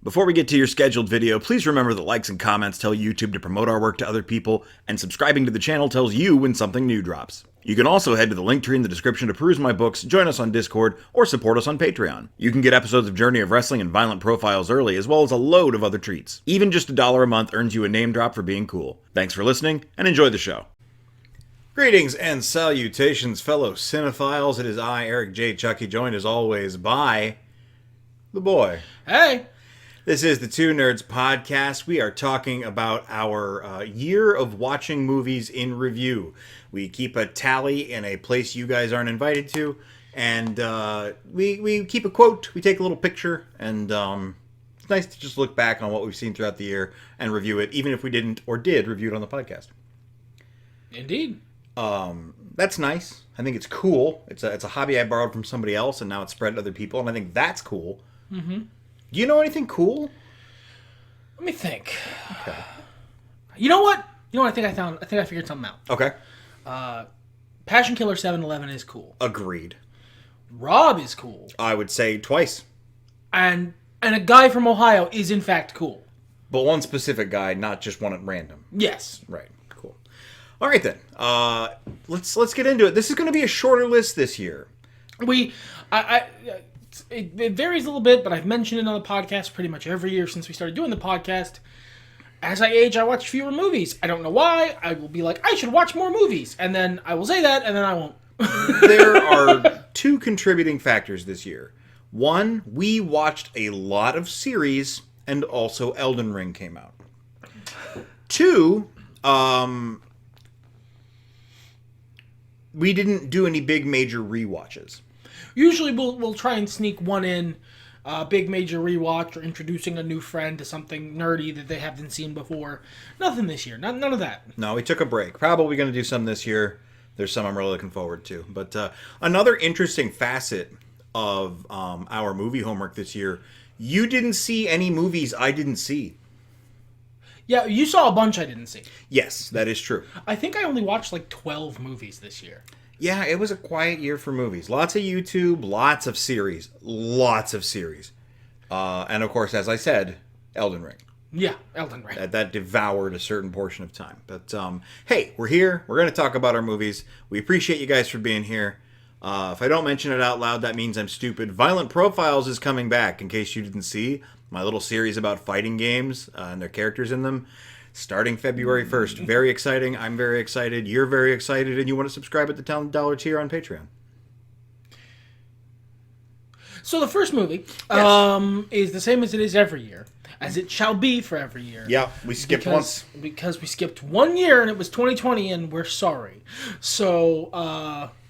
Before we get to your scheduled video, please remember that likes and comments tell YouTube to promote our work to other people, and subscribing to the channel tells you when something new drops. You can also head to the link tree in the description to peruse my books, join us on Discord, or support us on Patreon. You can get episodes of Journey of Wrestling and Violent Profiles early, as well as a load of other treats. Even just $1 a month earns you a name drop for being cool. Thanks for listening, and enjoy the show. Greetings and salutations, fellow cinephiles. It is I, Eric J. Chucky, joined as always by the boy. Hey! This is the Two Nerds Podcast. We are talking about our year of watching movies in review. We keep a tally in a place you guys aren't invited to, and we keep a quote, we take a little picture, and it's nice to just look back on what we've seen throughout the year and review it, even if we didn't or did review it on the podcast. Indeed. That's nice. I think it's cool. It's a hobby I borrowed from somebody else, and now it's spread to other people, and I think that's cool. Mm-hmm. Do you know anything cool? Let me think. Okay. You know what? I think I figured something out. Okay. Passion Killer 7-Eleven is cool. Agreed. Rob is cool. I would say twice. And a guy from Ohio is in fact cool. But one specific guy, not just one at random. Yes. Right. Cool. All right then. Let's get into it. This is going to be a shorter list this year. It varies a little bit, but I've mentioned it on the podcast pretty much every year since we started doing the podcast. As I age, I watch fewer movies. I don't know why. I will be like, I should watch more movies. And then I will say that, and then I won't. There are two contributing factors this year. One, we watched a lot of series, and also Elden Ring came out. Two, we didn't do any big major rewatches. Usually we'll try and sneak one in, big major rewatch or introducing a new friend to something nerdy that they haven't seen before. Nothing this year. None of that. No, we took a break. Probably going to do some this year. There's some I'm really looking forward to. But another interesting facet of our movie homework this year, you didn't see any movies I didn't see. Yeah, you saw a bunch I didn't see. Yes, that is true. I think I only watched like 12 movies this year. Yeah, it was a quiet year for movies. Lots of YouTube, lots of series. And of course, as I said, Elden Ring. Yeah, Elden Ring. That devoured a certain portion of time. But hey, we're here. We're going to talk about our movies. We appreciate you guys for being here. If I don't mention it out loud, that means I'm stupid. Violent Profiles is coming back, in case you didn't see. My little series about fighting games and their characters in them. Starting February 1st. Very exciting. I'm very excited. You're very excited. And you want to subscribe at the $10 tier on Patreon. So the first movie is the same as it is every year. As it shall be for every year. Yeah, we skipped once. Because we skipped 1 year and it was 2020 and we're sorry. So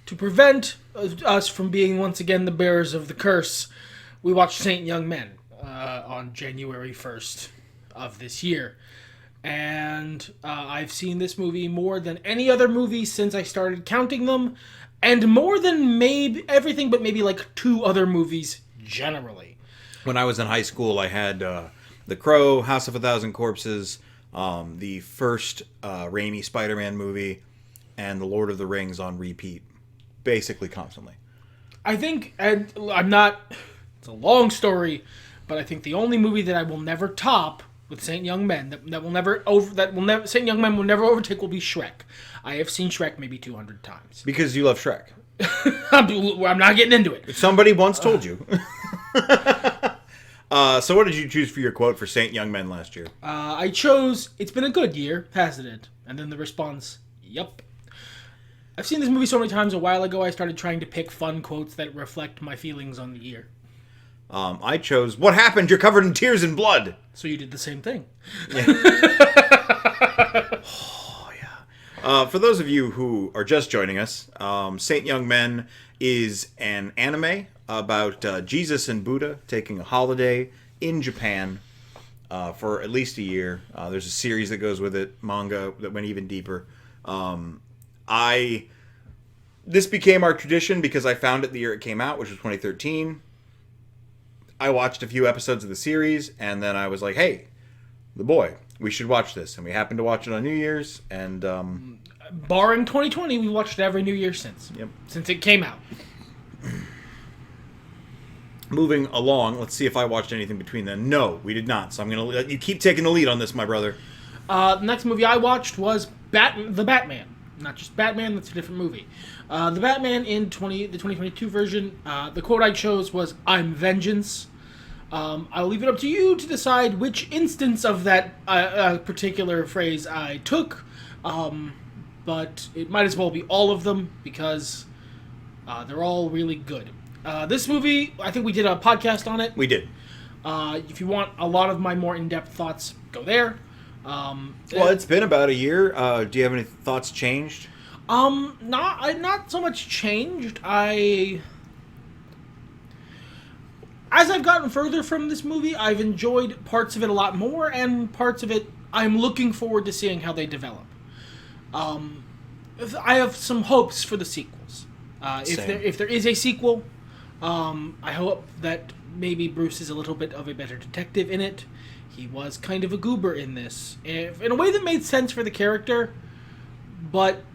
to prevent us from being once again the bearers of the curse, we watched Saint Young Men on January 1st of this year. And I've seen this movie more than any other movie since I started counting them, and more than maybe everything but maybe like 2 other movies generally. When I was in high school, I had The Crow, House of a Thousand Corpses, the first Raimi Spider-Man movie, and The Lord of the Rings on repeat, basically constantly. I think, and I'm not, it's a long story, but I think the only movie that I will never top with Saint Young Men Saint Young Men will never overtake will be Shrek. I have seen Shrek maybe 200 times. Because you love Shrek. I'm not getting into it. Somebody once told you. So what did you choose for your quote for Saint Young Men last year? I chose, "It's been a good year, hasn't it?" And then the response, "Yup." I've seen this movie so many times. A while ago I started trying to pick fun quotes that reflect my feelings on the year. I chose, "What happened? You're covered in tears and blood." So you did the same thing. Yeah. Oh, yeah. For those of you who are just joining us, Saint Young Men is an anime about Jesus and Buddha taking a holiday in Japan for at least a year. There's a series that goes with it, manga that went even deeper. This became our tradition because I found it the year it came out, which was 2013. I watched a few episodes of the series, and then I was like, hey, the boy, we should watch this. And we happened to watch it on New Year's, and barring 2020, we watched it every New Year since. Yep. Since it came out. moving along, let's see if I watched anything between then. No, we did not. So I'm going to let you keep taking the lead on this, my brother. The next movie I watched was The Batman. Not just Batman, that's a different movie. The Batman in the 2022 version, the quote I chose was, "I'm vengeance." I'll leave it up to you to decide which instance of that particular phrase I took, but it might as well be all of them because they're all really good. This movie, I think we did a podcast on it. We did. If you want a lot of my more in-depth thoughts, go there. Well, it's been about a year. Do you have any thoughts changed? Not so much changed. As I've gotten further from this movie, I've enjoyed parts of it a lot more, and parts of it I'm looking forward to seeing how they develop. I have some hopes for the sequels. If there is a sequel, I hope that maybe Bruce is a little bit of a better detective in it. He was kind of a goober in this, in a way that made sense for the character, but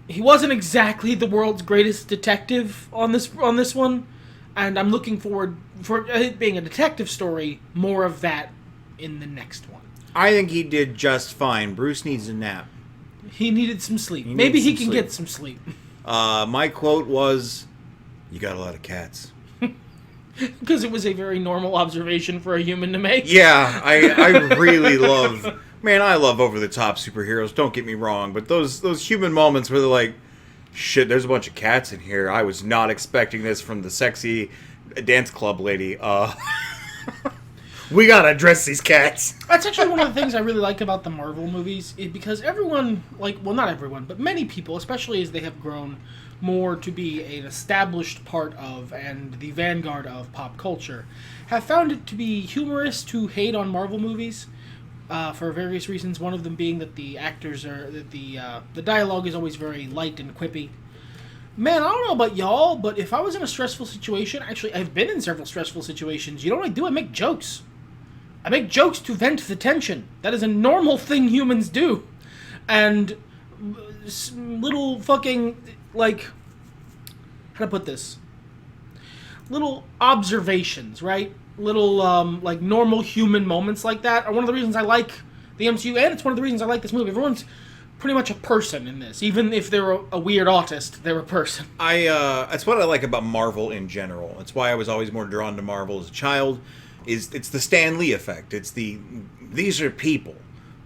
he wasn't exactly the world's greatest detective on this one, and I'm looking forward for it being a detective story, more of that in the next one. I think he did just fine. Bruce needs a nap. He needed some sleep. Maybe he can get some sleep. My quote was, "You got a lot of cats." Because it was a very normal observation for a human to make. Yeah, I really love... Man, I love over-the-top superheroes, don't get me wrong, but those human moments where they're like, shit, there's a bunch of cats in here. I was not expecting this from the sexy dance club lady. We gotta address these cats. That's actually one of the things I really like about the Marvel movies, because everyone, not everyone, but many people, especially as they have grown more to be an established part of and the vanguard of pop culture, have found it to be humorous to hate on Marvel movies for various reasons. One of them being that the actors the dialogue is always very light and quippy. Man, I don't know about y'all, but if I was in a stressful situation, actually I've been in several stressful situations, you know what I do? I make jokes. I make jokes to vent the tension. That is a normal thing humans do. And little fucking, how to put this? Little observations, right? Little, normal human moments like that are one of the reasons I like the MCU, and it's one of the reasons I like this movie. Everyone's pretty much a person in this. Even if they're a weird autist, they're a person. That's what I like about Marvel in general. That's why I was always more drawn to Marvel as a child. It's the Stan Lee effect. These are people,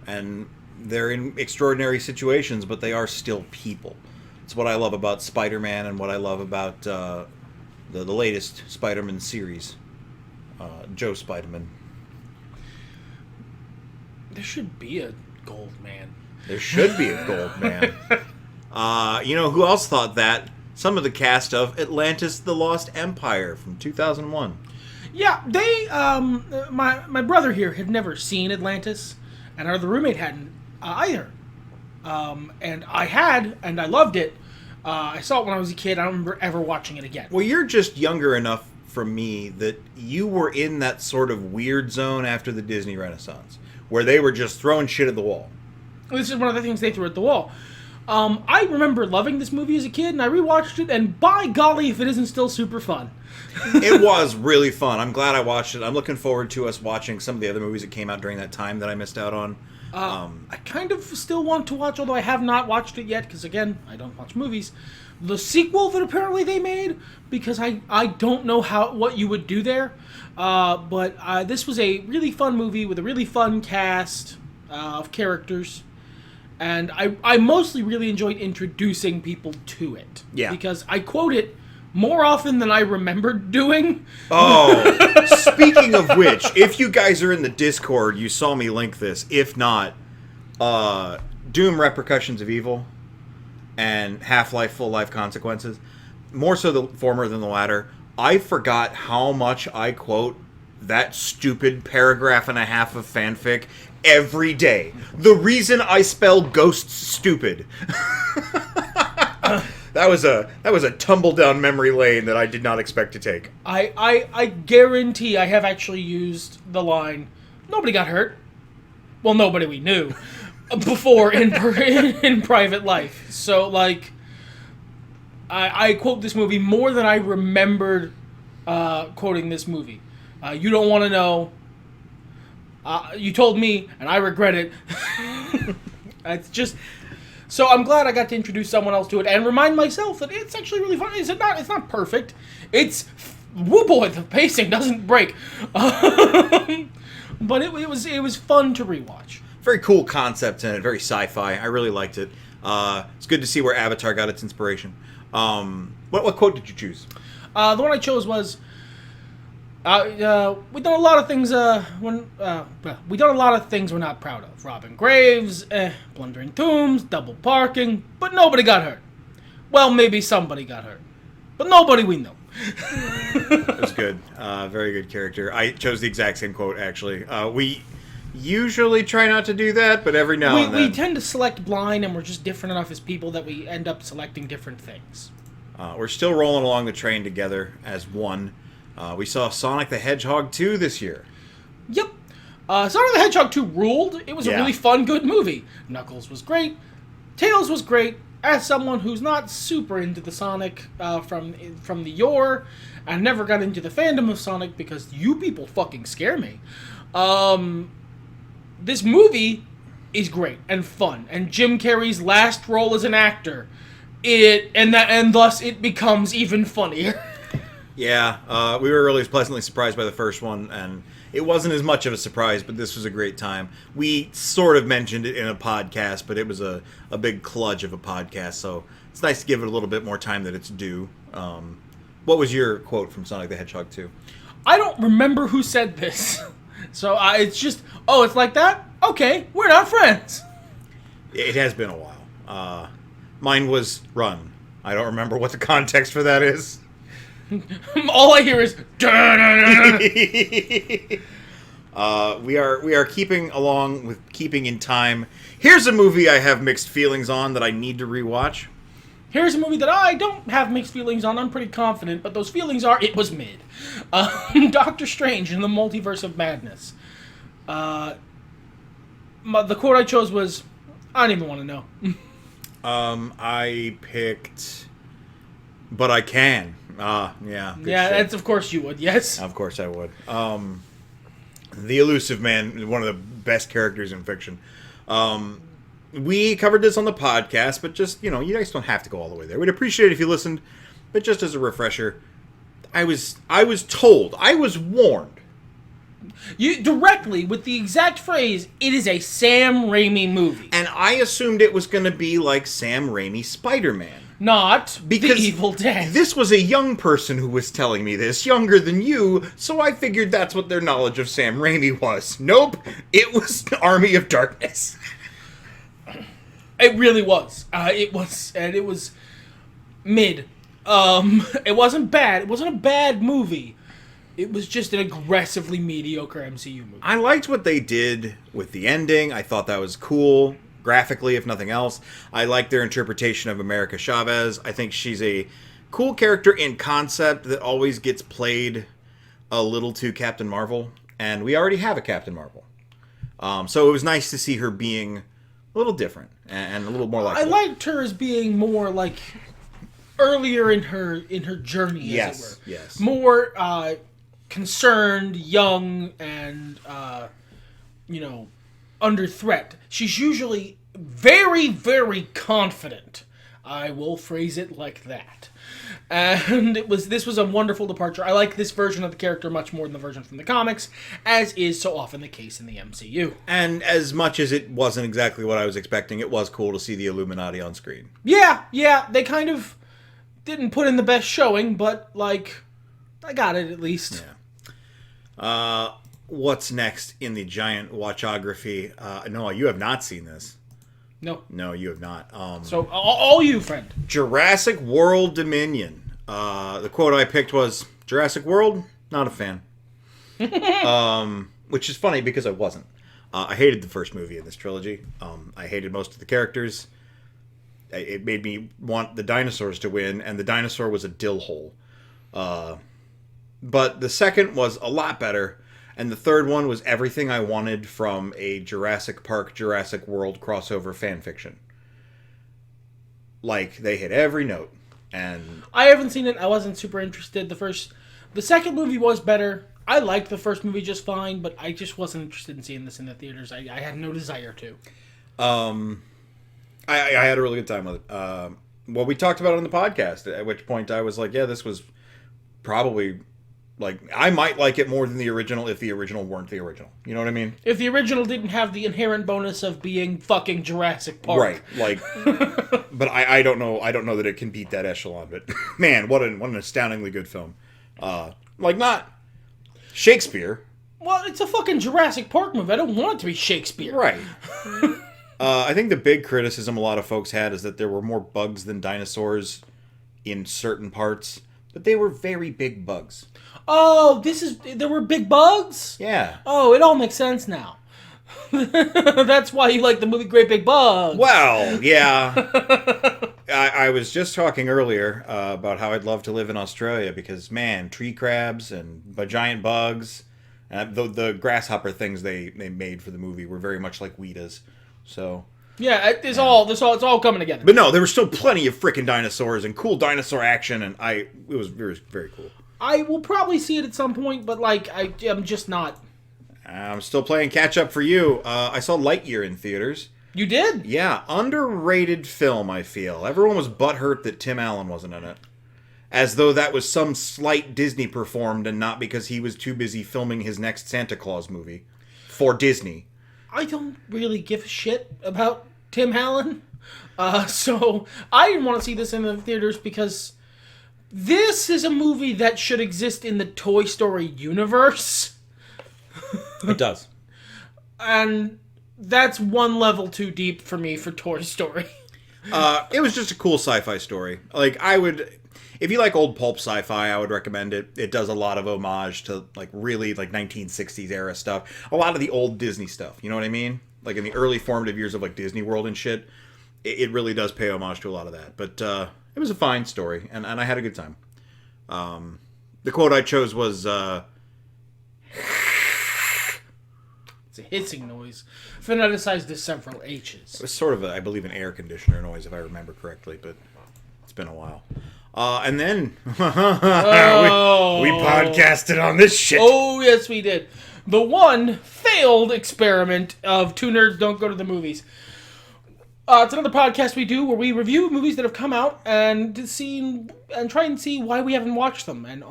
and they're in extraordinary situations, but they are still people. It's what I love about Spider-Man and what I love about the latest Spider-Man series, Joe Spider-Man. There should be a Gold Man. There should be a Gold Man. You know who else thought that? Some of the cast of Atlantis: The Lost Empire from 2001. Yeah, they, my brother here had never seen Atlantis, and our other roommate hadn't either. And I had, and I loved it. I saw it when I was a kid. I don't remember ever watching it again. Well, you're just younger enough from me that you were in that sort of weird zone after the Disney Renaissance, where they were just throwing shit at the wall. This is one of the things they threw at the wall. I remember loving this movie as a kid, and I rewatched it, and by golly, if it isn't still super fun. It was really fun. I'm glad I watched it. I'm looking forward to us watching some of the other movies that came out during that time that I missed out on. I kind of still want to watch, although I have not watched it yet, because again, I don't watch movies. The sequel that apparently they made, because I don't know what you would do there. But this was a really fun movie with a really fun cast of characters. And I mostly really enjoyed introducing people to it. Yeah. Because I quote it more often than I remembered doing. Oh, speaking of which, if you guys are in the Discord, you saw me link this. If not, Doom Repercussions of Evil and Half-Life Full Life Consequences, more so the former than the latter. I forgot how much I quote that stupid paragraph and a half of fanfic every day. The reason I spell ghosts stupid. That was a tumble down memory lane that I did not expect to take. I guarantee I have actually used the line, "Nobody got hurt." Well, nobody we knew before in private life. So I quote this movie more than I remembered quoting this movie. You don't want to know. You told me, and I regret it. It's just... So I'm glad I got to introduce someone else to it and remind myself that it's actually really fun. It's not perfect. It's... Woo boy, the pacing doesn't break. But it was fun to rewatch. Very cool concept in it, very sci-fi. I really liked it. It's good to see where Avatar got its inspiration. What quote did you choose? The one I chose was, "We've done a lot of things. We done a lot of things we're not proud of. Robbing graves, plundering tombs, double parking, but nobody got hurt. Well, maybe somebody got hurt, but nobody we know." That's good. Very good character. I chose the exact same quote, actually. We usually try not to do that, but every now and then. We tend to select blind, and we're just different enough as people that we end up selecting different things. We're still rolling along the train together as one. We saw Sonic the Hedgehog 2 this year. Yep. Sonic the Hedgehog 2 ruled. It was a really fun, good movie. Knuckles was great. Tails was great. As someone who's not super into the Sonic from the yore, I never got into the fandom of Sonic because you people fucking scare me. This movie is great and fun, and Jim Carrey's last role as an actor, and thus it becomes even funnier. Yeah, we were really pleasantly surprised by the first one, and it wasn't as much of a surprise, but this was a great time. We sort of mentioned it in a podcast, but it was a big kludge of a podcast, so it's nice to give it a little bit more time that it's due. What was your quote from Sonic the Hedgehog 2? I don't remember who said this. So it's just, it's like that? Okay, we're not friends. It has been a while. Mine was run. I don't remember what the context for that is. All I hear is we are keeping along with keeping in time. Here's a movie I have mixed feelings on that I need to rewatch. Here's a movie that I don't have mixed feelings on. I'm pretty confident, but those feelings are it was mid. Doctor Strange in the Multiverse of Madness. The quote I chose was, I don't even want to know. I picked, but I can. Yeah. Yeah, shit. that's of course you would. Yes. Of course I would. The Elusive Man, one of the best characters in fiction. We covered this on the podcast, but just, you guys don't have to go all the way there. We'd appreciate it if you listened, but just as a refresher, I was told, I was warned. You directly with the exact phrase, it is a Sam Raimi movie. And I assumed it was going to be like Sam Raimi's Spider-Man. Not because The Evil Dead. This was a young person who was telling me this, younger than you, so I figured that's what their knowledge of Sam Raimi was. Nope, it was Army of Darkness. It really was. It was mid. It wasn't bad. It wasn't a bad movie. It was just an aggressively mediocre MCU movie. I liked what they did with the ending. I thought that was cool, graphically, if nothing else. I liked their interpretation of America Chavez. I think she's a cool character in concept that always gets played a little too Captain Marvel. And we already have a Captain Marvel. So it was nice to see her being a little different and a little more like. I liked her as being more like earlier in her journey, as it were. Yes. More concerned, young, and under threat. She's usually very, very confident. I will phrase it like that. And this was a wonderful departure. I like this version of the character much more than the version from the comics, as is so often the case in the MCU. And as much as it wasn't exactly what I was expecting, it was cool to see the Illuminati on screen. Yeah, they kind of didn't put in the best showing, but, I got it at least. Yeah. What's next in the giant watchography? No, you have not seen this. No, you have not. So, all you, friend. Jurassic World Dominion. The quote I picked was, Jurassic World, not a fan. Which is funny because I wasn't. I hated the first movie in this trilogy. I hated most of the characters. It made me want the dinosaurs to win, and the dinosaur was a dill hole. But the second was a lot better. And the third one was everything I wanted from a Jurassic Park, Jurassic World crossover fan fiction. They hit every note. And I haven't seen it. I wasn't super interested. The The second movie was better. I liked the first movie just fine, but I just wasn't interested in seeing this in the theaters. I had no desire to. I had a really good time with it. Well, we talked about it on the podcast, at which point I was like, yeah, this was probably, like, I might like it more than the original if the original weren't the original. You know what I mean? If the original didn't have the inherent bonus of being fucking Jurassic Park. Right, like, but I don't know that it can beat that echelon, but man, what an astoundingly good film. Like, not Shakespeare. Well, it's a fucking Jurassic Park movie. I don't want it to be Shakespeare. Right. I think the big criticism a lot of folks had is that there were more bugs than dinosaurs in certain parts, but they were very big bugs. Oh, there were big bugs? Yeah. Oh, it all makes sense now. That's why you like the movie Great Big Bugs. Well, yeah. I was just talking earlier about how I'd love to live in Australia because, man, tree crabs and giant bugs, the grasshopper things they made for the movie were very much like Wheatas. So yeah, it's all coming together. But no, there was still plenty of freaking dinosaurs and cool dinosaur action, and it was very, very cool. I will probably see it at some point, but like I'm just not. I'm still playing catch up for you. I saw Lightyear in theaters. You did? Yeah, underrated film, I feel. Everyone was butthurt that Tim Allen wasn't in it. As though that was some slight Disney performed and not because he was too busy filming his next Santa Claus movie for Disney. I don't really give a shit about Tim Allen. So I didn't want to see this in the theaters because this is a movie that should exist in the Toy Story universe. It does. And that's one level too deep for me for Toy Story. It was just a cool sci-fi story. Like, if you like old pulp sci-fi, I would recommend it. It does a lot of homage to, like, really, like, 1960s era stuff. A lot of the old Disney stuff, you know what I mean? Like, in the early formative years of, like, Disney World and shit, it really does pay homage to a lot of that. But it was a fine story, and I had a good time. The quote I chose was, it's a hissing noise, phoneticized to several H's. it was sort of, I believe, an air conditioner noise, if I remember correctly, but it's been a while. And then we podcasted on this shit. Oh, yes, we did. The one failed experiment of two nerds don't go to the movies. It's another podcast we do where we review movies that have come out and try and see why we haven't watched them. And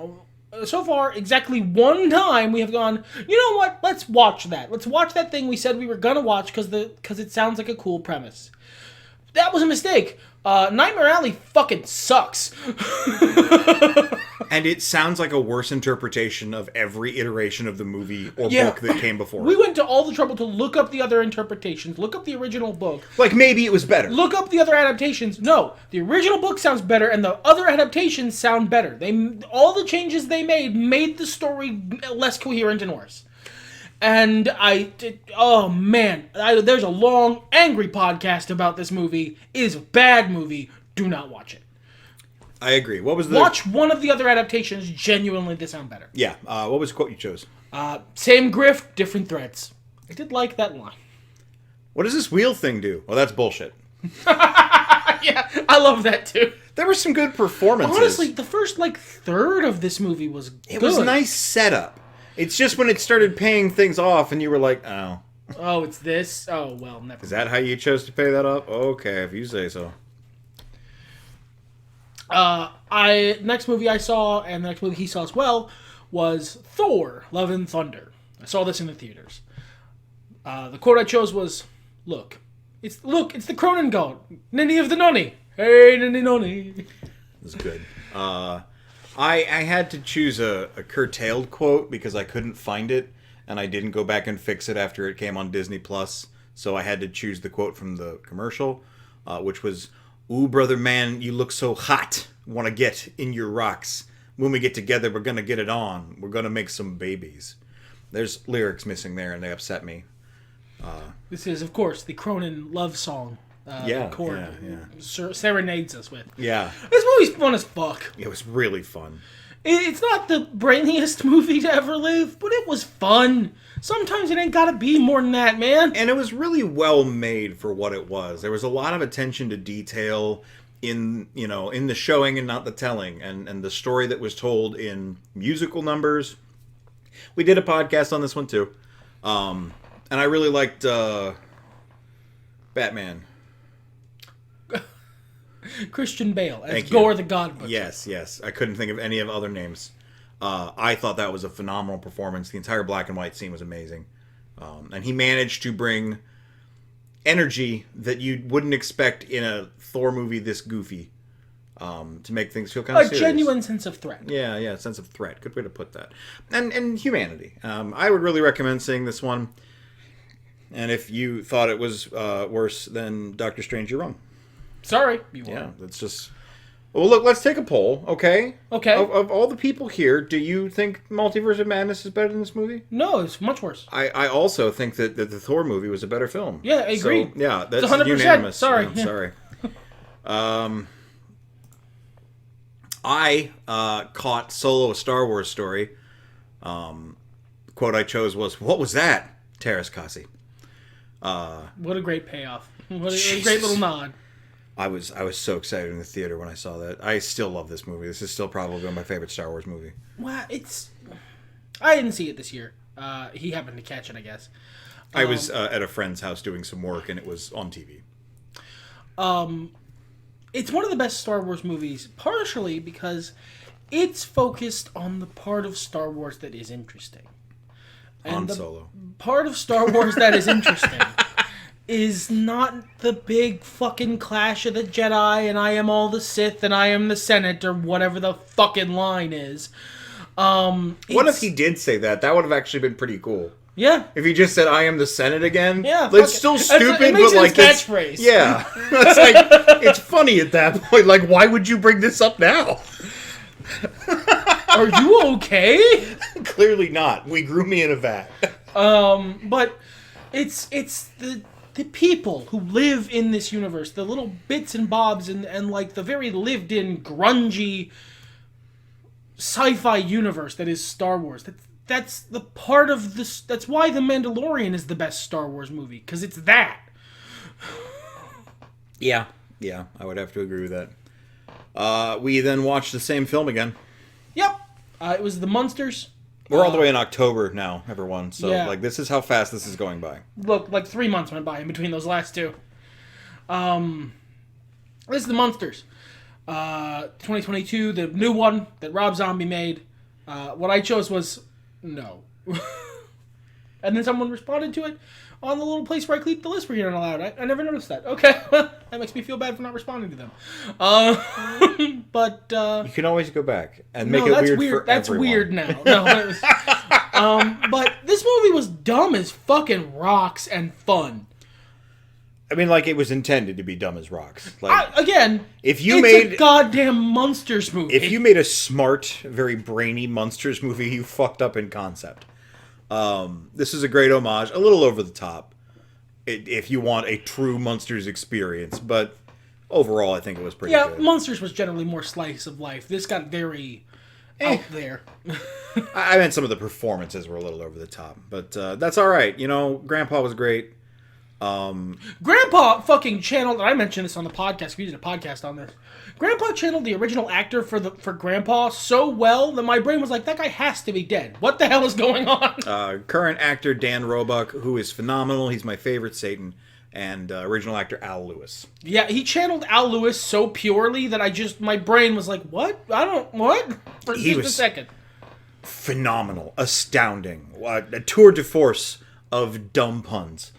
so far, exactly one time we have gone, you know what? Let's watch that. Let's watch that thing we said we were gonna watch because it sounds like a cool premise. That was a mistake. Nightmare Alley fucking sucks. And it sounds like a worse interpretation of every iteration of the movie or book that came before. We went to all the trouble to look up the other interpretations, look up the original book. Like, maybe it was better. Look up the other adaptations. No, the original book sounds better, and the other adaptations sound better. All the changes they made the story less coherent and worse. And oh man, there's a long, angry podcast about this movie. It is a bad movie. Do not watch it. I agree. What was Watch one of the other adaptations. Genuinely, they sound better. Yeah. What was the quote you chose? Same grift, different threads. I did like that line. What does this wheel thing do? Well, that's bullshit. Yeah, I love that too. There were some good performances. Honestly, the first third of this movie was good. It was a nice setup. It's just when it started paying things off and you were like, oh. Oh, it's this? Oh, well, never. Is that how you chose to pay that off? Okay, if you say so. Next movie I saw, and the next movie he saw as well, was Thor: Love and Thunder. I saw this in the theaters. The quote I chose was, Look, it's the Cronin God, Ninny of the Nonny. Hey, Ninny Nonny. It was good. I had to choose a curtailed quote because I couldn't find it, and I didn't go back and fix it after it came on Disney Plus. So I had to choose the quote from the commercial, which was, "Ooh, brother man, you look so hot. Want to get in your rocks. When we get together, we're gonna get it on. We're gonna make some babies." There's lyrics missing there, and they upset me. This is, of course, the Cronin love song. Serenades us with. Yeah. This movie's fun as fuck. It was really fun. It's not the brainiest movie to ever live, but it was fun. Sometimes it ain't gotta be more than that, man. And it was really well made for what it was. There was a lot of attention to detail. in the showing and not the telling, and the story that was told in musical numbers. We did a podcast on this one too, and I really liked Batman. Christian Bale as Thank Gore you. the God Butcher. Yes. I couldn't think of any of other names. I thought that was a phenomenal performance. The entire black and white scene was amazing, and he managed to bring energy that you wouldn't expect in a Thor movie this goofy, to make things feel kind of serious. A genuine sense of threat. Yeah, sense of threat. Good way to put that. And humanity. I would really recommend seeing this one. And if you thought it was worse than Doctor Strange, you're wrong. Sorry, you were. Yeah, that's just... Well, look, let's take a poll, okay? Okay. Of all the people here, do you think Multiverse of Madness is better than this movie? No, it's much worse. I also think that the Thor movie was a better film. Yeah, I agree. So, yeah, that's 100%. unanimous. Sorry. I'm sorry. I caught Solo: A Star Wars Story. The quote I chose was, "What was that, Terrace Kasi?" What a great payoff. What a great little nod. I was so excited in the theater when I saw that. I still love this movie. This is still probably my favorite Star Wars movie. Well, I didn't see it this year. He happened to catch it, I guess. I was at a friend's house doing some work, and it was on TV. It's one of the best Star Wars movies, partially because it's focused on the part of Star Wars that is interesting. And Solo. Part of Star Wars that is interesting is not the big fucking Clash of the Jedi and I am all the Sith and I am the Senate or whatever the fucking line is. What if he did say that? That would have actually been pretty cool. Yeah. If he just said, "I am the Senate" again. Yeah. It's still stupid, it makes but like his catchphrase. Yeah. It's like, it's funny at that point. Like, why would you bring this up now? Are you okay? Clearly not. We grew me in a vat. But it's the people who live in this universe, the little bits and bobs and like the very lived in grungy sci-fi universe that is Star Wars. That's the part of this. That's why The Mandalorian is the best Star Wars movie, because it's that. Yeah, I would have to agree with that. We then watched the same film again. Yep. It was The Munsters. We're all the way in October now, everyone. So, Yeah. like, this is how fast this is going by. Look, like 3 months went by in between those last two. This is The Munsters. 2022, the new one that Rob Zombie made. What I chose was no. And then someone responded to it on the little place where I keep the list for You're Not Allowed. I never noticed that. Okay. That makes me feel bad for not responding to them. But You can always go back and make no, it that's weird, weird. for That's everyone. weird now. No, it was, but this movie was dumb as fucking rocks and fun. I mean, like, it was intended to be dumb as rocks. Like, Again, if you it's made a goddamn Monsters movie. if you made a smart, very brainy Monsters movie, you fucked up in concept. This is a great homage, a little over the top, if you want a true Monsters experience. But overall, I think it was pretty good. Monsters was generally more slice of life. This got very out there. I meant some of the performances were a little over the top, but that's all right. You know, Grandpa was great. Grandpa fucking channeled. I mentioned this on the podcast. We did a podcast on this. Grandpa channeled the original actor for Grandpa so well that my brain was like, that guy has to be dead. What the hell is going on? Current actor Dan Roebuck, who is phenomenal. He's my favorite Satan. And original actor Al Lewis. Yeah, he channeled Al Lewis so purely that my brain was like, what? What? For just a second. Phenomenal. Astounding. A tour de force of dumb puns.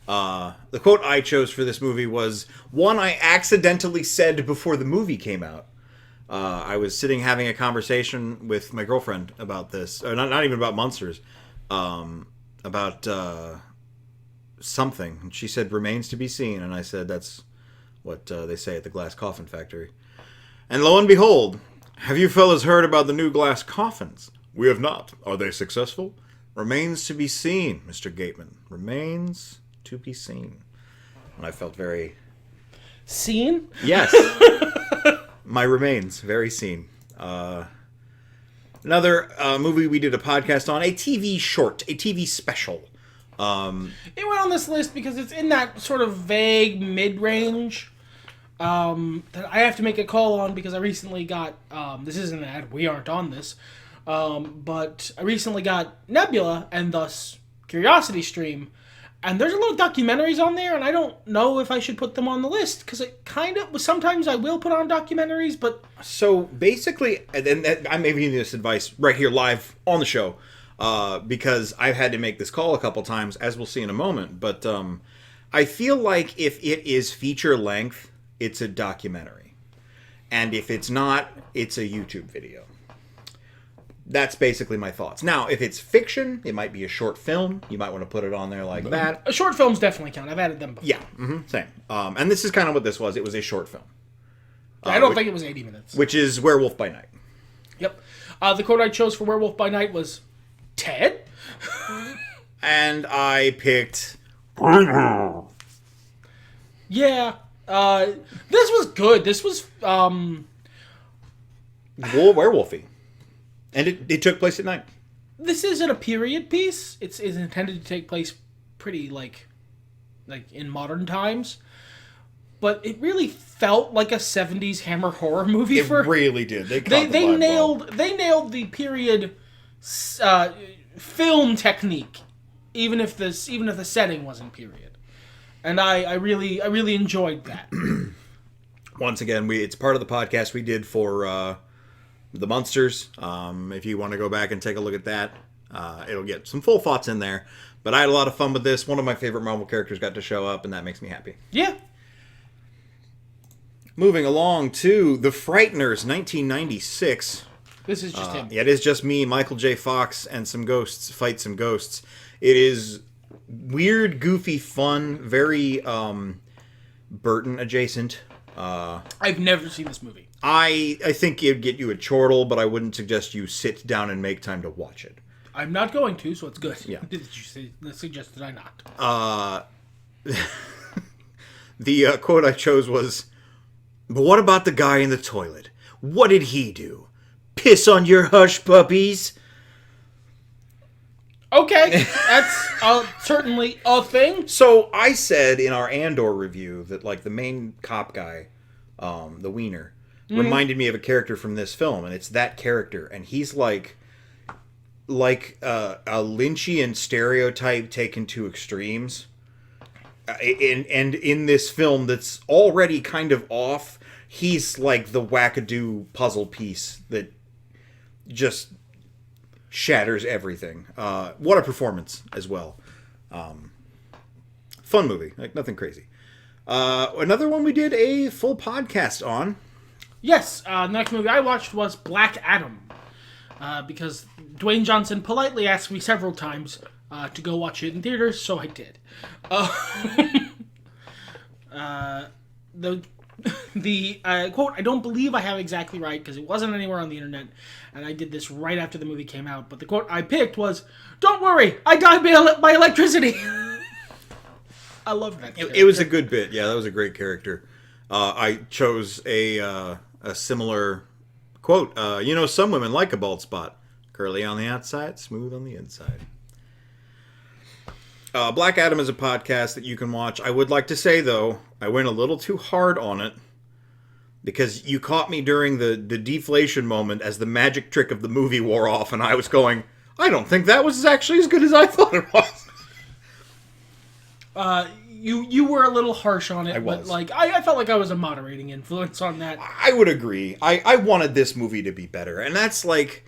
The quote I chose for this movie was one I accidentally said before the movie came out. I was sitting having a conversation with my girlfriend about this. Or not even about Monsters. About something. And she said, "Remains to be seen." And I said, "That's what they say at the Glass Coffin Factory." And lo and behold, have you fellas heard about the new glass coffins? We have not. Are they successful? Remains to be seen, Mr. Gateman. Remains to be seen. And I felt very... Seen? Yes. My remains. Very seen. Another movie we did a podcast on. A TV short. A TV special. It went on this list because it's in that sort of vague mid-range that I have to make a call on because I recently got, this isn't an ad, we aren't on this, but I recently got Nebula and thus Curiosity Stream, and there's a lot of documentaries on there, and I don't know if I should put them on the list, because it kind of, sometimes I will put on documentaries, but... So basically, and I'm giving you this advice right here live on the show, because I've had to make this call a couple times, as we'll see in a moment, but I feel like if it is feature length, it's a documentary. And if it's not, it's a YouTube video. That's basically my thoughts. Now, if it's fiction, it might be a short film. You might want to put it on there like that. Short films definitely count. I've added them before. Yeah, same. And this is kind of what this was. It was a short film. I don't think it was 80 minutes. Which is Werewolf by Night. Yep. The quote I chose for Werewolf by Night was, Ted? And I picked... Yeah. This was good. This was, werewolfy. And it took place at night. This isn't a period piece. It's intended to take place pretty, like in modern times. But it really felt like a 70s Hammer horror movie. It really did. They nailed the period film technique, even if the setting wasn't period. And I really enjoyed that. Once again, it's part of the podcast we did for the Munsters. If you want to go back and take a look at that, it'll get some full thoughts in there. But I had a lot of fun with this. One of my favorite Marvel characters got to show up, and that makes me happy. Yeah. Moving along to The Frighteners, 1996. This is just him. Yeah, it is just me, Michael J. Fox, and some ghosts fight some ghosts. It is weird, goofy, fun, very Burton adjacent. I've never seen this movie. I think it'd get you a chortle, but I wouldn't suggest you sit down and make time to watch it. I'm not going to, so it's good. Yeah. Did you suggest that I not? The quote I chose was, "But what about the guy in the toilet? What did he do? Piss on your hush puppies?" Okay, that's certainly a thing. So I said in our Andor review that like the main cop guy, the Wiener, reminded me of a character from this film, and it's that character, and he's like a Lynchian stereotype taken to extremes. And in this film that's already kind of off, he's like the wackadoo puzzle piece that just shatters everything. What a performance as well. Fun movie, like nothing crazy. Another one we did a full podcast on. Yes, the next movie I watched was Black Adam. Because Dwayne Johnson politely asked me several times to go watch it in theaters, so I did. The quote, I don't believe I have exactly right, because it wasn't anywhere on the internet, and I did this right after the movie came out, but the quote I picked was, "Don't worry, I died by electricity." I love that character. It was a good bit. Yeah, that was a great character. I chose a similar quote. Some women like a bald spot. Curly on the outside, smooth on the inside. Black Adam is a podcast that you can watch. I would like to say, though, I went a little too hard on it because you caught me during the deflation moment as the magic trick of the movie wore off, and I was going, I don't think that was actually as good as I thought it was. You were a little harsh on it, I was. But like I felt like I was a moderating influence on that. I would agree. I wanted this movie to be better, and that's like...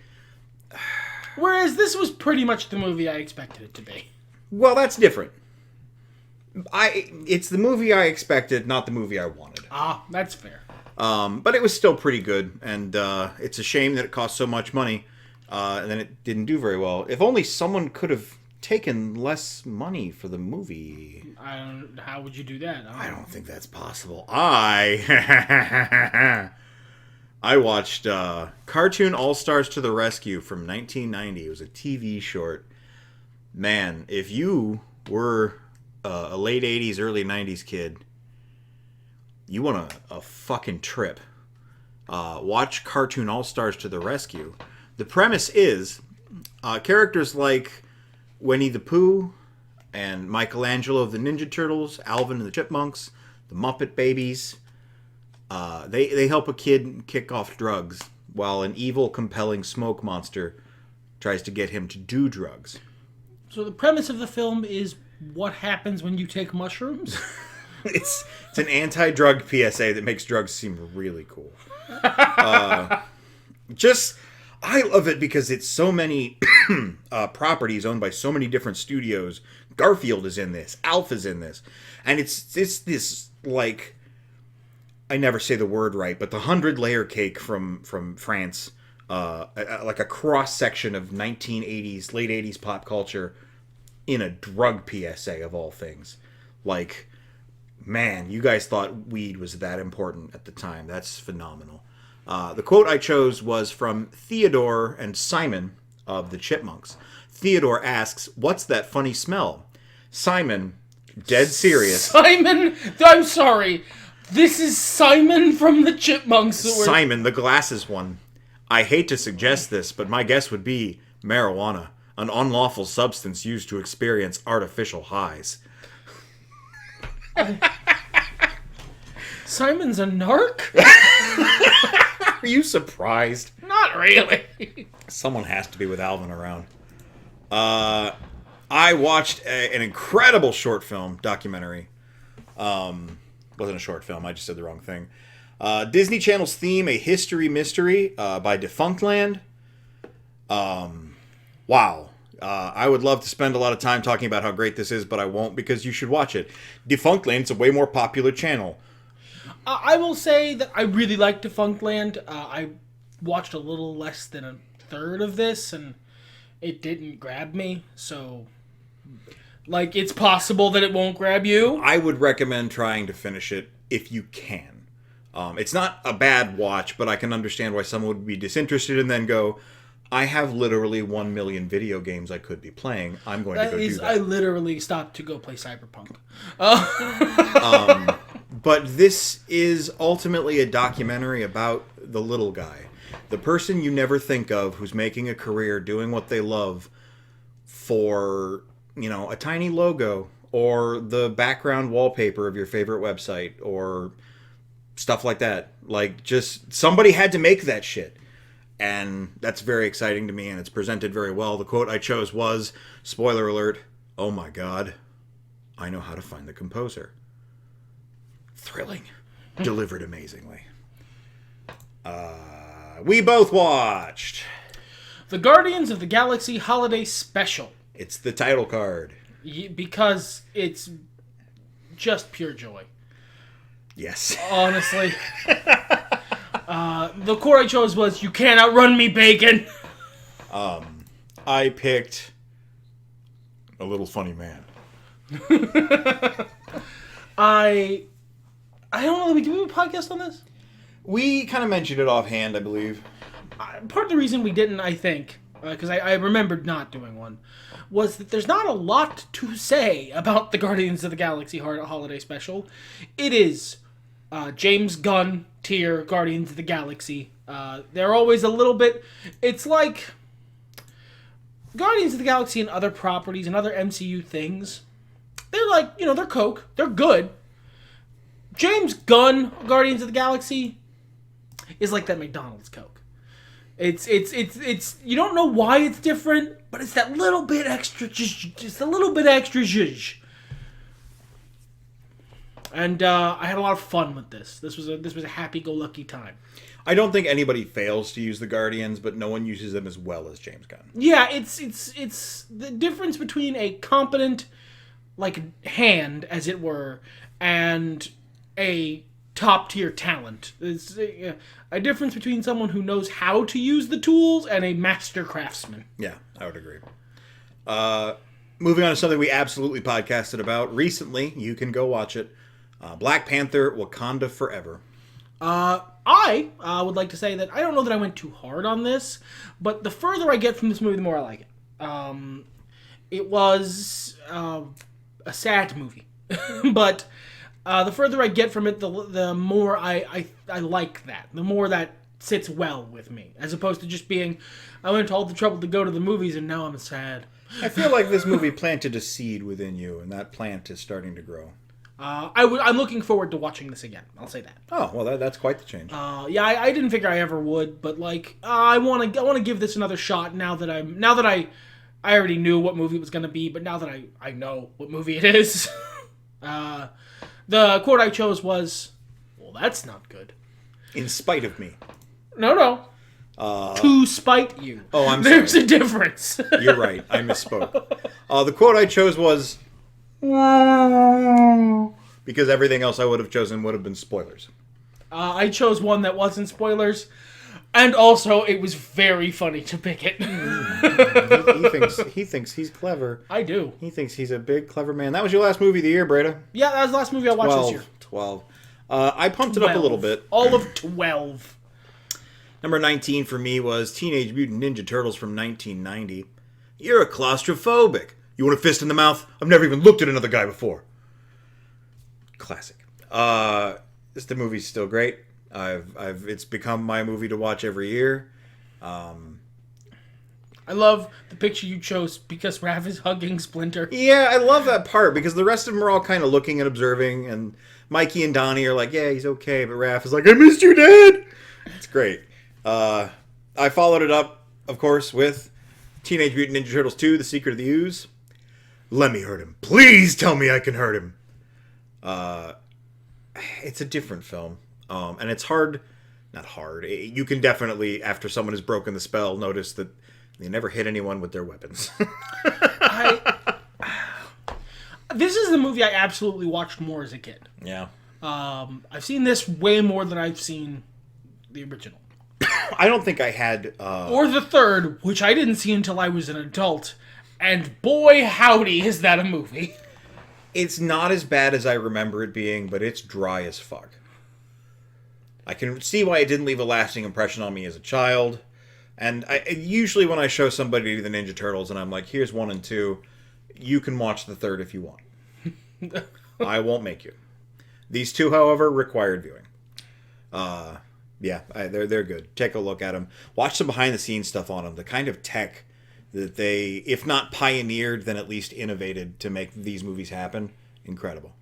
Whereas this was pretty much the movie I expected it to be. Well, that's different. It's the movie I expected, not the movie I wanted. Ah, that's fair. But it was still pretty good, and it's a shame that it cost so much money, and then it didn't do very well. If only someone could have taken less money for the movie. How would you do that? I don't think that's possible. I watched Cartoon All-Stars to the Rescue from 1990. It was a TV short. Man, if you were a late 80s, early 90s kid, you want a fucking trip. Watch Cartoon All-Stars to the Rescue. The premise is characters like Winnie the Pooh and Michelangelo of the Ninja Turtles, Alvin and the Chipmunks, the Muppet Babies, They help a kid kick off drugs while an evil, compelling smoke monster tries to get him to do drugs. So the premise of the film is what happens when you take mushrooms? It's an anti-drug PSA that makes drugs seem really cool. I love it because it's so many properties owned by so many different studios. Garfield is in this. Alf is in this. And it's this, like, I never say the word right, but the 100-layer cake from France, like a cross-section of 1980s, late 80s pop culture in a drug PSA of all things. Like, man, you guys thought weed was that important at the time. That's phenomenal. The quote I chose was from Theodore and Simon of the Chipmunks. Theodore asks, "What's that funny smell?" Simon, dead serious. Simon? I'm sorry. This is Simon from the Chipmunks. Simon, the glasses one. "I hate to suggest this, but my guess would be marijuana, an unlawful substance used to experience artificial highs." Simon's a narc? Are you surprised? Not really. Someone has to be with Alvin around. I watched an incredible short film documentary. Wasn't a short film, I just said the wrong thing. Disney Channel's theme, A History Mystery by Defunctland. Wow. I would love to spend a lot of time talking about how great this is, but I won't because you should watch it. Defunctland's a way more popular channel. I will say that I really like Defunctland. I watched a little less than a third of this, and it didn't grab me, so... Like, it's possible that it won't grab you. I would recommend trying to finish it if you can. It's not a bad watch, but I can understand why someone would be disinterested and then go, I have literally 1 million video games I could be playing. I'm going to go do that. I literally stopped to go play Cyberpunk. But this is ultimately a documentary about the little guy. The person you never think of who's making a career doing what they love for, you know, a tiny logo or the background wallpaper of your favorite website or stuff like that. Like, just somebody had to make that shit. And that's very exciting to me, and it's presented very well. The quote I chose was, spoiler alert, "Oh my God, I know how to find the composer." Thrilling. Delivered amazingly. We both watched The Guardians of the Galaxy Holiday Special. It's the title card. Because it's just pure joy. Yes. Honestly. The quote I chose was, "You can't outrun me, bacon." I picked A Little Funny Man. I don't know. Did we do a podcast on this? We kind of mentioned it offhand, I believe. Part of the reason we didn't, I think, because I remembered not doing one, was that there's not a lot to say about the Guardians of the Galaxy Holiday Special. It is James Gunn tier Guardians of the Galaxy. They're always a little bit... It's like Guardians of the Galaxy and other properties and other MCU things. They're like, you know, they're Coke. They're good. James Gunn Guardians of the Galaxy is like that McDonald's Coke. It's you don't know why it's different, but it's that little bit extra, just a little bit extra zhuzh. And I had a lot of fun with this. This was a happy-go-lucky time. I don't think anybody fails to use the Guardians, but no one uses them as well as James Gunn. Yeah, it's the difference between a competent, like, hand, as it were, and a top-tier talent. It's a difference between someone who knows how to use the tools and a master craftsman. Yeah, I would agree. Moving on to something we absolutely podcasted about recently. You can go watch it. Black Panther, Wakanda Forever. I would like to say that I don't know that I went too hard on this, but the further I get from this movie, the more I like it. It was a sad movie, but the further I get from it, the more I like that. The more that sits well with me, as opposed to just being, I went to all the trouble to go to the movies and now I'm sad. I feel like this movie planted a seed within you, and that plant is starting to grow. I'm looking forward to watching this again. I'll say that. Oh, well, that's quite the change. Yeah, I didn't figure I ever would, but like I want to give this another shot now that I already knew what movie it was going to be, but now that I know what movie it is. The quote I chose was, "Well, that's not good." In spite of me. No. To spite you. Oh, I'm There's sorry. a difference. You're right. I misspoke. The quote I chose was, because everything else I would have chosen would have been spoilers. I chose one that wasn't spoilers, and also it was very funny to pick it. He thinks he's clever. I do. He thinks he's a big, clever man. That was your last movie of the year, Breda. Yeah, that was the last movie I watched this year. 12. I pumped it up a little bit. All of 12. Number 19 for me was Teenage Mutant Ninja Turtles from 1990. You're a claustrophobic. You want a fist in the mouth? I've never even looked at another guy before. Classic. The movie's still great. It's become my movie to watch every year. I love the picture you chose because Raph is hugging Splinter. Yeah, I love that part because the rest of them are all kind of looking and observing, and Mikey and Donnie are like, yeah, he's okay, but Raph is like, I missed you, Dad! It's great. I followed it up, of course, with Teenage Mutant Ninja Turtles 2, The Secret of the Ooze. Let me hurt him. Please tell me I can hurt him. It's a different film. And it's hard. Not hard. You can definitely, after someone has broken the spell, notice that they never hit anyone with their weapons. This is the movie I absolutely watched more as a kid. Yeah. I've seen this way more than I've seen the original. I don't think I had... Or the third, which I didn't see until I was an adult. And boy, howdy, is that a movie. It's not as bad as I remember it being, but it's dry as fuck. I can see why it didn't leave a lasting impression on me as a child. And usually when I show somebody the Ninja Turtles and I'm like, here's 1 and 2, you can watch the third if you want. I won't make you. These two, however, required viewing. They're good. Take a look at them. Watch some behind-the-scenes stuff on them. The kind of tech that they, if not pioneered, then at least innovated to make these movies happen. Incredible.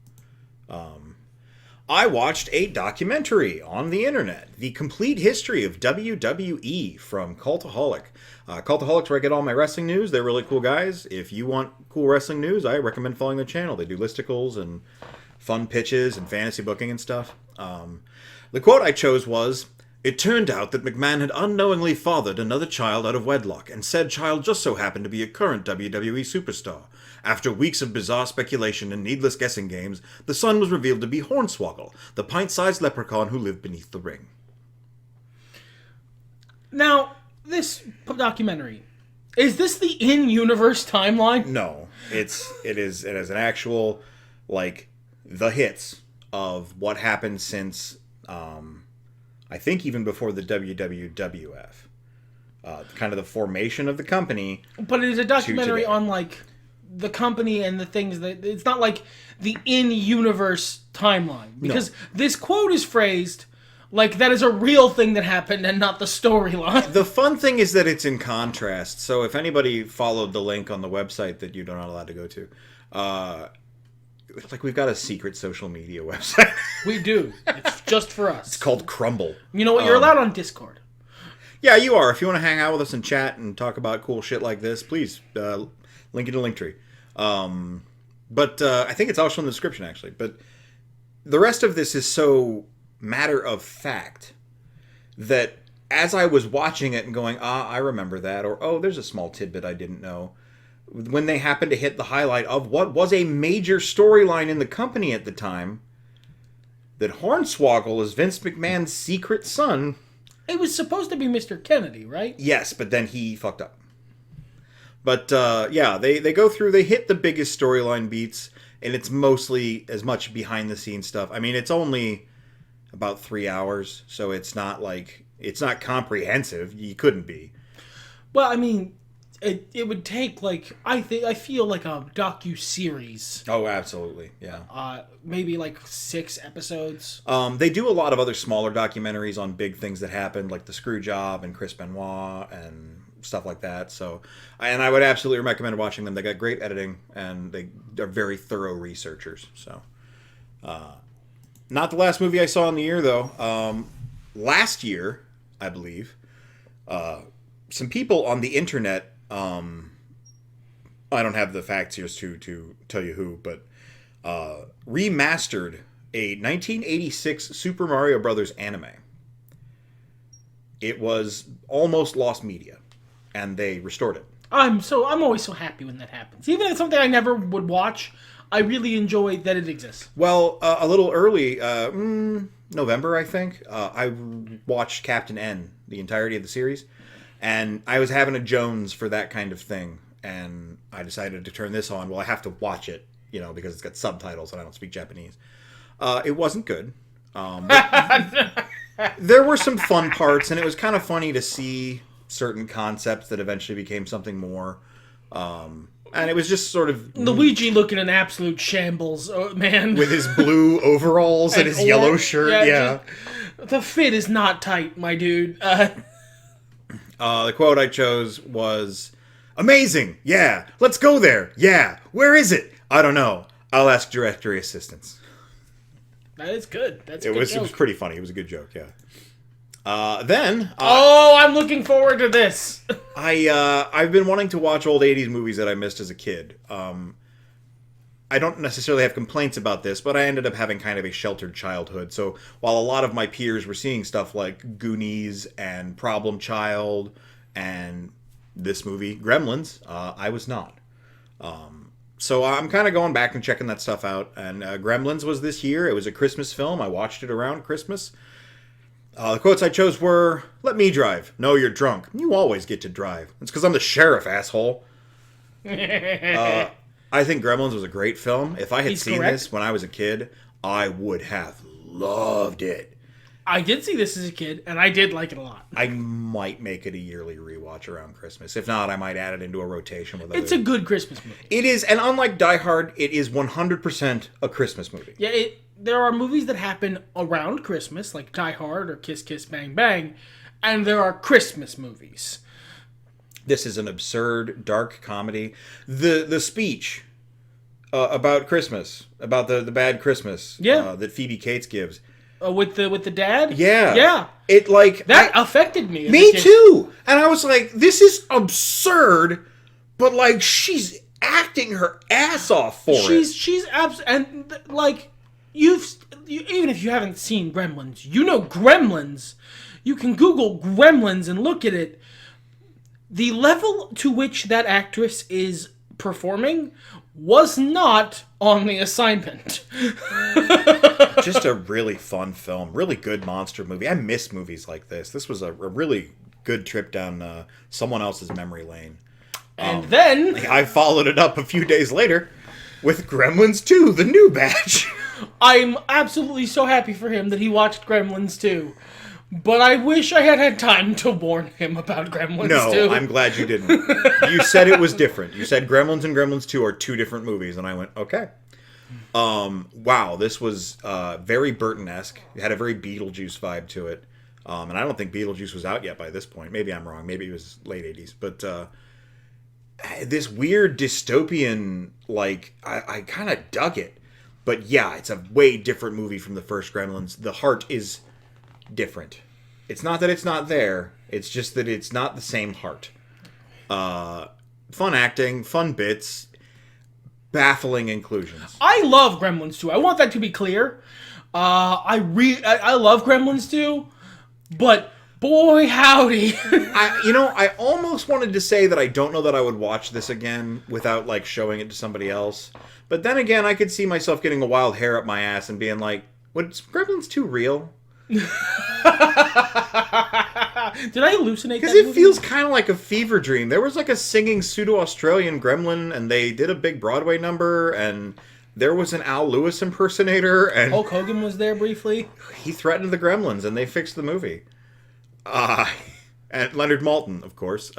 I watched a documentary on the internet, The Complete History of WWE from Cultaholic. Cultaholic's where I get all my wrestling news. They're really cool guys. If you want cool wrestling news, I recommend following their channel. They do listicles and fun pitches and fantasy booking and stuff. The quote I chose was, "It turned out that McMahon had unknowingly fathered another child out of wedlock, and said child just so happened to be a current WWE superstar. After weeks of bizarre speculation and needless guessing games, the son was revealed to be Hornswoggle, the pint-sized leprechaun who lived beneath the ring." Now, this documentary, is this the in-universe timeline? No, it is an actual, like, the hits of what happened since, I think even before the WWF. Kind of the formation of the company. But it is a documentary on, like, the company and the things that... It's not like the in-universe timeline. Because this quote is phrased like that is a real thing that happened and not the storyline. The fun thing is that it's in contrast. So if anybody followed the link on the website that you're not allowed to go to, like we've got a secret social media website. We do. It's just for us. It's called Crumble. You know what? You're allowed on Discord. Yeah, you are. If you want to hang out with us and chat and talk about cool shit like this, please link in the Linktree. But I think it's also in the description, actually. But the rest of this is so matter of fact that as I was watching it and going, I remember that, or, oh, there's a small tidbit I didn't know, when they happened to hit the highlight of what was a major storyline in the company at the time, that Hornswoggle is Vince McMahon's secret son. It was supposed to be Mr. Kennedy, right? Yes, but then he fucked up. But, they go through, they hit the biggest storyline beats, and it's mostly as much behind-the-scenes stuff. I mean, it's only about 3 hours, so it's not comprehensive. You couldn't be. Well, I mean, it would take, like, I feel like a docu-series. Oh, absolutely, yeah. Maybe, like, 6 episodes. They do a lot of other smaller documentaries on big things that happened, like the Screwjob and Chris Benoit and stuff like that. So, and I would absolutely recommend watching them. They got great editing, and they are very thorough researchers. So, Not the last movie I saw in the year, though. Last year, I believe, some people on the internet, I don't have the facts here to tell you who, but remastered a 1986 Super Mario Brothers anime. It was almost lost media, and they restored it. I'm always so happy when that happens. Even if it's something I never would watch, I really enjoy that it exists. Well, a little early, November, I think, I watched Captain N, the entirety of the series, and I was having a Jones for that kind of thing, and I decided to turn this on. Well, I have to watch it, because it's got subtitles and I don't speak Japanese. It wasn't good. There were some fun parts, and it was kind of funny to see certain concepts that eventually became something more. And it was just sort of... Luigi looking an absolute shambles, man. With his blue overalls and his yellow shirt, yeah. The fit is not tight, my dude. The quote I chose was, "Amazing! Yeah! Let's go there! Yeah! Where is it? I don't know. I'll ask directory assistants." That is good. It was pretty funny. It was a good joke, yeah. Then... I'm looking forward to this. I've been wanting to watch old 80s movies that I missed as a kid. I don't necessarily have complaints about this, but I ended up having kind of a sheltered childhood. So while a lot of my peers were seeing stuff like Goonies and Problem Child and this movie, Gremlins, I was not. So I'm kind of going back and checking that stuff out. And Gremlins was this year. It was a Christmas film. I watched it around Christmas. The quotes I chose were, "Let me drive. No, you're drunk. You always get to drive. It's because I'm the sheriff, asshole." I think Gremlins was a great film. If I had seen this when I was a kid, I would have loved it. I did see this as a kid, and I did like it a lot. I might make it a yearly rewatch around Christmas. If not, I might add it into a rotation with It's a good Christmas movie. It is, and unlike Die Hard, it is 100% a Christmas movie. Yeah, there are movies that happen around Christmas, like Die Hard or Kiss Kiss Bang Bang, and there are Christmas movies. This is an absurd, dark comedy. The speech about Christmas, about the bad Christmas that Phoebe Cates gives. With the dad? Yeah. Yeah. It that affected me. Me too. And I was like, this is absurd, but like she's acting her ass off for it. She's and like even if you haven't seen Gremlins, you know Gremlins. You can Google Gremlins and look at it. The level to which that actress is performing was not on the assignment. Just a really fun film. Really good monster movie. I miss movies like this. This was a really good trip down someone else's memory lane. And then... I followed it up a few days later with Gremlins 2, the new batch. I'm absolutely so happy for him that he watched Gremlins 2. But I wish I had had time to warn him about Gremlins 2. No, I'm glad you didn't. You said it was different. You said Gremlins and Gremlins 2 are two different movies, and I went, okay. Wow, this was very Burton-esque. It had a very Beetlejuice vibe to it. And I don't think Beetlejuice was out yet by this point. Maybe I'm wrong. Maybe it was late 80s. But this weird dystopian, like, I kind of dug it. But yeah, it's a way different movie from the first Gremlins. The heart is... different. It's not that it's not there. It's just that it's not the same heart. Fun acting, fun bits, baffling inclusions. I love Gremlins 2. I want that to be clear. I love Gremlins 2, but boy howdy. I almost wanted to say that I don't know that I would watch this again without like showing it to somebody else. But then again, I could see myself getting a wild hair up my ass and being like, was Gremlins 2 real? Did I hallucinate? Because it feels kind of like a fever dream. There was like a singing pseudo-Australian gremlin, and they did a big Broadway number, and there was an Al Lewis impersonator, and Hulk Hogan was there briefly. He threatened the gremlins, and they fixed the movie. And Leonard Maltin, of course.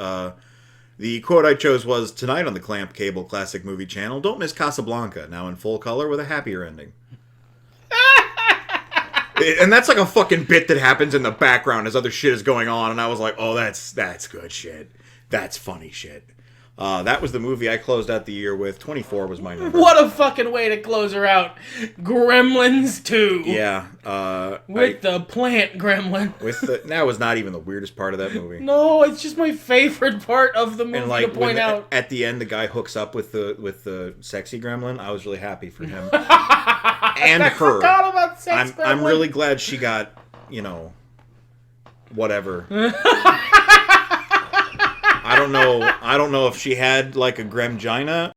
The quote I chose was, "Tonight on the Clamp Cable Classic Movie Channel, don't miss Casablanca, now in full color with a happier ending." And that's like a fucking bit that happens in the background as other shit is going on, and I was like, oh, that's good shit. That's funny shit. That was the movie I closed out the year with. 24 was my number. What a fucking way to close her out. Gremlins 2. Yeah. With the plant gremlin. That was not even the weirdest part of that movie. No, it's just my favorite part of the movie And like to point out. at the end, the guy hooks up with the sexy gremlin. I was really happy for him. And I her. forgot about sex gremlin. I'm really glad she got, whatever. I don't know if she had like a gremgina